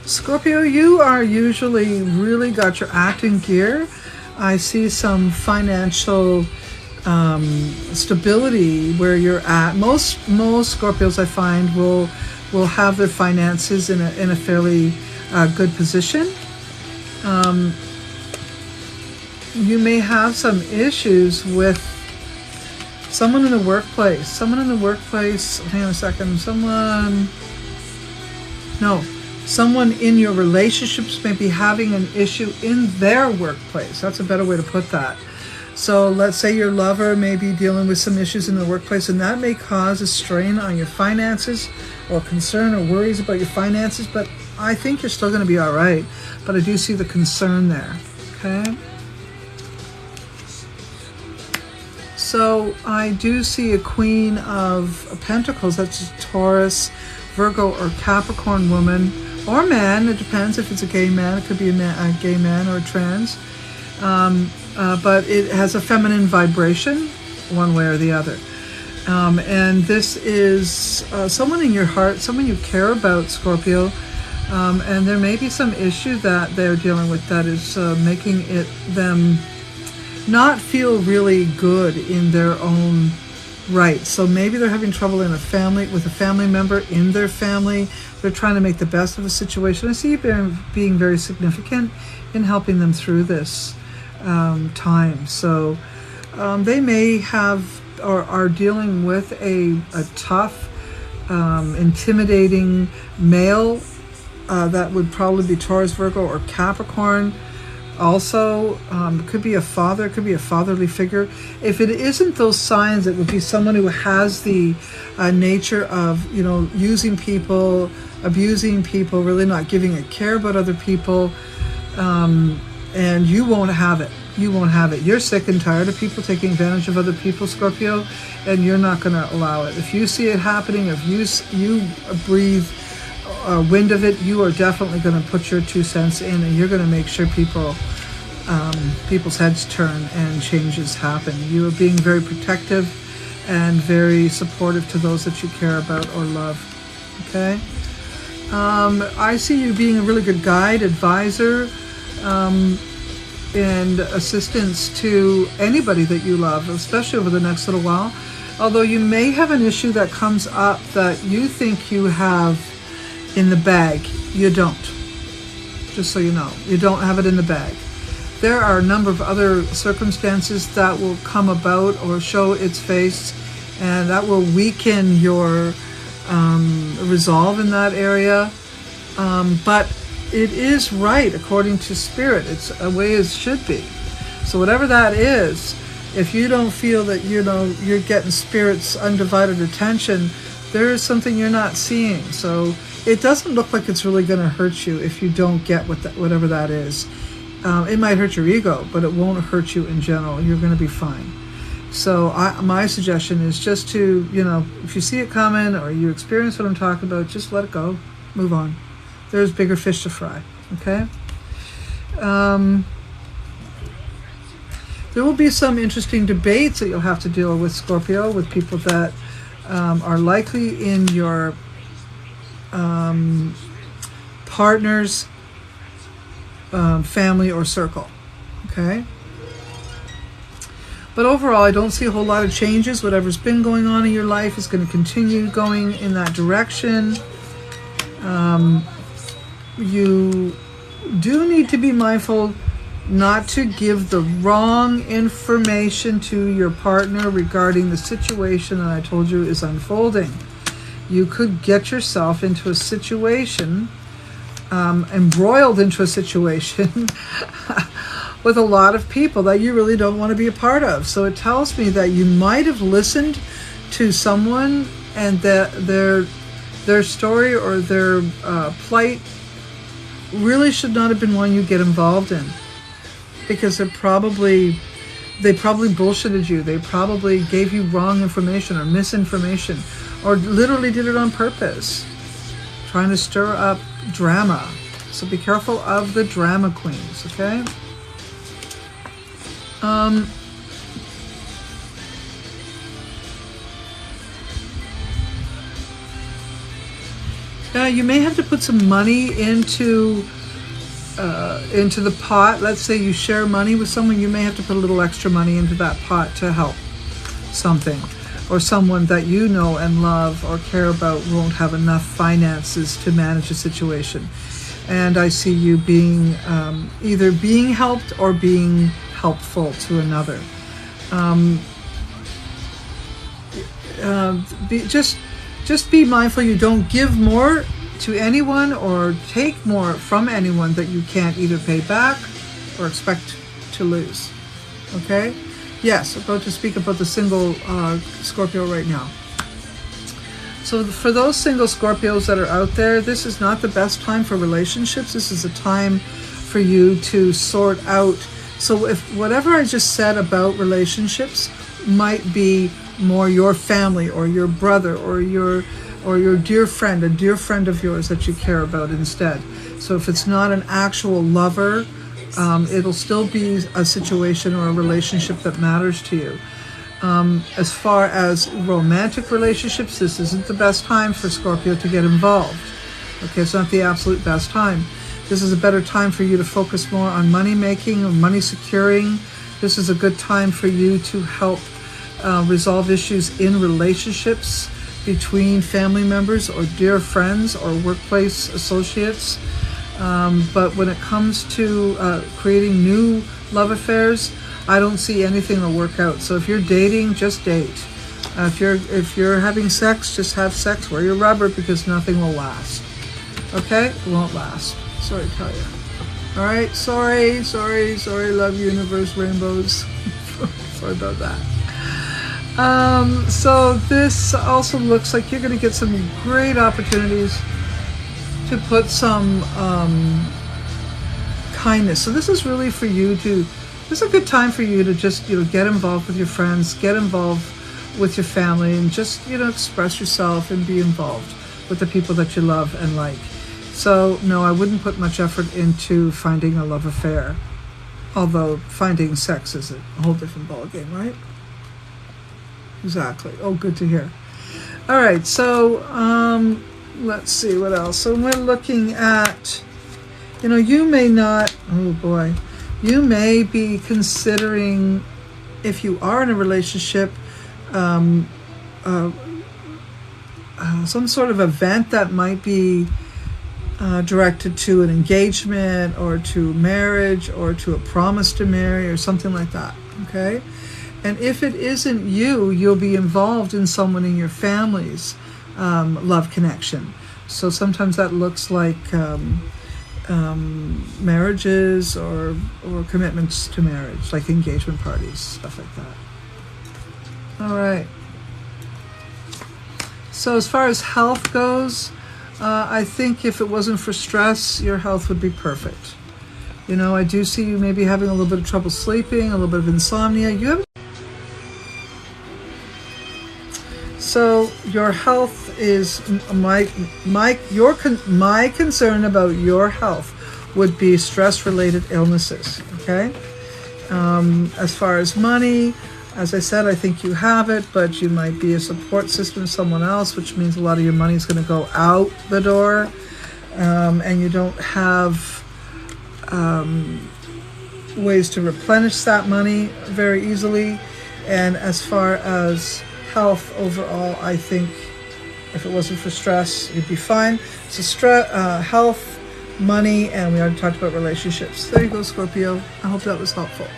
Scorpio, you are usually really got your act in gear. I see some financial stability where you're at. Most Scorpios I find will have their finances in a fairly good position. You may have some issues with someone in the workplace. Someone in the workplace. Hang on a second. Someone in your relationships may be having an issue in their workplace. That's a better way to put that. So let's say your lover may be dealing with some issues in the workplace, and that may cause a strain on your finances or concern or worries about your finances, but I think you're still going to be all right. But I do see the concern there. Okay. So I do see a Queen of Pentacles. That's a Taurus, Virgo, or Capricorn woman or man. It depends if it's a gay man. It could be a gay man or a trans. But it has a feminine vibration one way or the other. And this is someone in your heart, someone you care about, Scorpio. And there may be some issue that they're dealing with that is making them not feel really good in their own right. So maybe they're having trouble in a family, with a family member in their family. They're trying to make the best of the situation. I see you being very significant in helping them through this time. So they may have or are dealing with a tough, intimidating male that would probably be Taurus, Virgo, or Capricorn. Also, it could be a father, it could be a fatherly figure. If it isn't those signs, it would be someone who has the nature of, using people, abusing people, really not giving a care about other people. And you won't have it. You won't have it. You're sick and tired of people taking advantage of other people, Scorpio, and you're not going to allow it. If you see it happening, if you breathe wind of it, you are definitely going to put your 2 cents in, and you're going to make sure people's heads turn and changes happen. You are being very protective and very supportive to those that you care about or love. Okay? I see you being a really good guide, advisor, and assistance to anybody that you love, especially over the next little while. Although you may have an issue that comes up that you think you have in the bag, you don't. Just so you know, you don't have it in the bag. There are a number of other circumstances that will come about or show its face, and that will weaken your resolve in that area. But it is right according to Spirit. It's a way it should be. So whatever that is, if you don't feel that you're getting Spirit's undivided attention, there is something you're not seeing. So it doesn't look like it's really going to hurt you if you don't get whatever that is. It might hurt your ego, but it won't hurt you in general. You're going to be fine. So my suggestion is just to, if you see it coming or you experience what I'm talking about, just let it go. Move on. There's bigger fish to fry. Okay? There will be some interesting debates that you'll have to deal with, Scorpio, with people that are likely in your partner's family or circle. Okay? But overall, I don't see a whole lot of changes. Whatever's been going on in your life is going to continue going in that direction. You do need to be mindful not to give the wrong information to your partner regarding the situation that I told you is unfolding. You could get yourself into a situation, embroiled into a situation with a lot of people that you really don't want to be a part of. So it tells me that you might have listened to someone and that their story or their plight really should not have been one you get involved in, because they probably bullshitted you. They probably gave you wrong information or misinformation, or literally did it on purpose, trying to stir up drama. So be careful of the drama queens, okay? You may have to put some money into the pot. Let's say you share money with someone, you may have to put a little extra money into that pot to help something, or someone that you know and love or care about won't have enough finances to manage a situation. And I see you being either being helped or being helpful to another. Just be mindful you don't give more to anyone or take more from anyone that you can't either pay back or expect to lose. Okay? Yes, about to speak about the single Scorpio right now. So for those single Scorpios that are out there, this is not the best time for relationships. This is a time for you to sort out. So if whatever I just said about relationships might be more your family or your brother or your dear friend, a dear friend of yours that you care about instead. So if it's not an actual lover, it'll still be a situation or a relationship that matters to you. As far as romantic relationships, this isn't the best time for Scorpio to get involved. Okay, it's not the absolute best time. This is a better time for you to focus more on money making or money securing. This is a good time for you to help resolve issues in relationships between family members or dear friends or workplace associates. But when it comes to creating new love affairs, I don't see anything will work out. So if you're dating, just date. If you're having sex, just have sex. Wear your rubber, because nothing will last. Okay? It won't last. Sorry to tell you. All right? Sorry. Love, universe, rainbows. Sorry about that. So this also looks like you're going to get some great opportunities to put some kindness. So this is really for you to, this is a good time for you to just, get involved with your friends, get involved with your family, and just, express yourself and be involved with the people that you love and like. So no, I wouldn't put much effort into finding a love affair. Although finding sex is a whole different ballgame, right? Exactly. Oh, good to hear. All right, so let's see what else. So we're looking at, you may not, you may be considering, if you are in a relationship, some sort of event that might be directed to an engagement or to marriage or to a promise to marry or something like that, okay? And if it isn't you, you'll be involved in someone in your family's love connection. So sometimes that looks like marriages or commitments to marriage, like engagement parties, stuff like that. All right. So as far as health goes, I think if it wasn't for stress, your health would be perfect. I do see you maybe having a little bit of trouble sleeping, a little bit of insomnia. So your health is my concern about your health would be stress-related illnesses. Okay. As far as money, as I said, I think you have it, but you might be a support system to someone else, which means a lot of your money is going to go out the door, and you don't have ways to replenish that money very easily. And as far as health overall, I think if it wasn't for stress, you'd be fine. So health, money, and we already talked about relationships. There you go, Scorpio. I hope that was helpful.